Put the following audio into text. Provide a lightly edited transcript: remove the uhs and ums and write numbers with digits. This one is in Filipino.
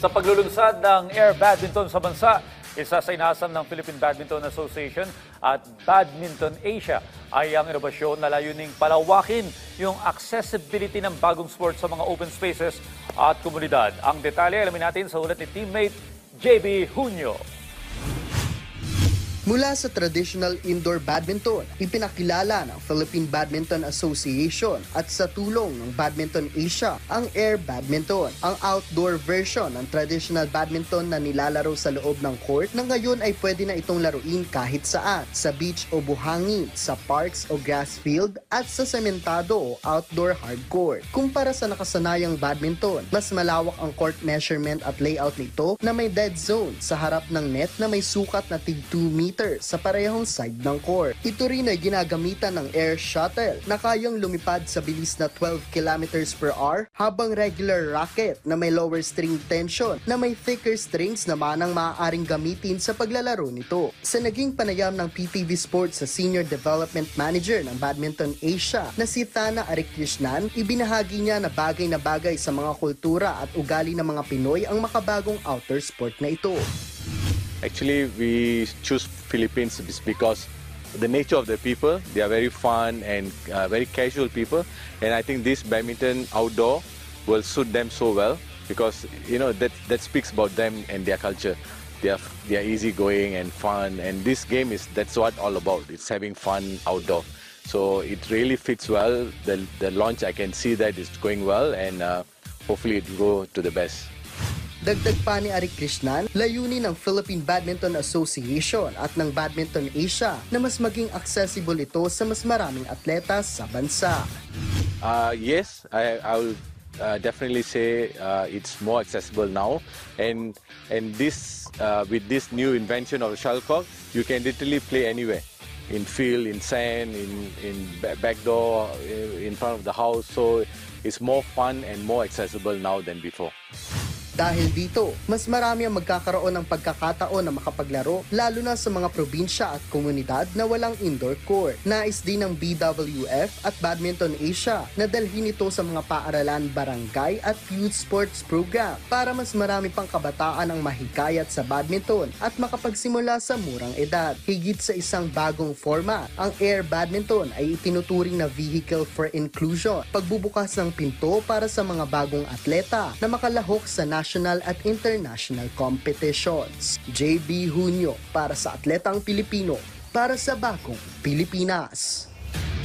Sa paglulunsad ng air badminton sa bansa, isa sa inaasam ng Philippine Badminton Association at Badminton Asia ay ang inobasyon na layuning palawakin yung accessibility ng bagong sport sa mga open spaces at komunidad. Ang detalye alamin natin sa ulat ni teammate JB Junio. Mula sa traditional indoor badminton, ipinakilala ng Philippine Badminton Association at sa tulong ng Badminton Asia ang air badminton, ang outdoor version ng traditional badminton na nilalaro sa loob ng court na ngayon ay pwede na itong laruin kahit saan, sa beach o buhangin, sa parks o grass field at sa sementado o outdoor hard court. Kumpara sa nakasanayang badminton, mas malawak ang court measurement at layout nito na may dead zone sa harap ng net na may sukat na tig 2 meters sa parehong side ng court. Ito rin ay ginagamitan ng air shuttle na kayang lumipad sa bilis na 12 kilometers per hour habang regular racket na may lower string tension na may thicker strings naman ang maaaring gamitin sa paglalaro nito. Sa naging panayam ng PTV Sports sa Senior Development Manager ng Badminton Asia na si Thana Arikrishnan, ibinahagi niya na bagay sa mga kultura at ugali ng mga Pinoy ang makabagong outdoor sport na ito. Actually, we choose Philippines because the nature of the people, they are very fun and very casual people. And I think this badminton outdoor will suit them so well because, you know, that speaks about them and their culture. They are easygoing and fun. And this game that's what all about. It's having fun outdoor. So it really fits well. The launch, I can see that it's going well and hopefully it will go to the best. Dagdag pa ni Arikrishnan, layunin ng Philippine Badminton Association at ng Badminton Asia na mas maging accessible ito sa mas maraming atleta sa bansa. Yes, I will definitely say it's more accessible now, and this with this new invention of the shuttlecock, you can literally play anywhere, in field, in sand, in back door, in front of the house. So it's more fun and more accessible now than before. Dahil dito, mas marami ang magkakaroon ng pagkakataon na makapaglaro lalo na sa mga probinsya at komunidad na walang indoor court. Nais din ng BWF at Badminton Asia na dalhin ito sa mga paaralan, barangay at youth sports program para mas marami pang kabataan ang mahikayat sa badminton at makapagsimula sa murang edad. Higit sa isang bagong format, ang air badminton ay itinuturing na vehicle for inclusion, pagbubukas ng pinto para sa mga bagong atleta na makalahok sa national at international competitions. JB Junio para sa Atletang Pilipino, para sa Bagong Pilipinas.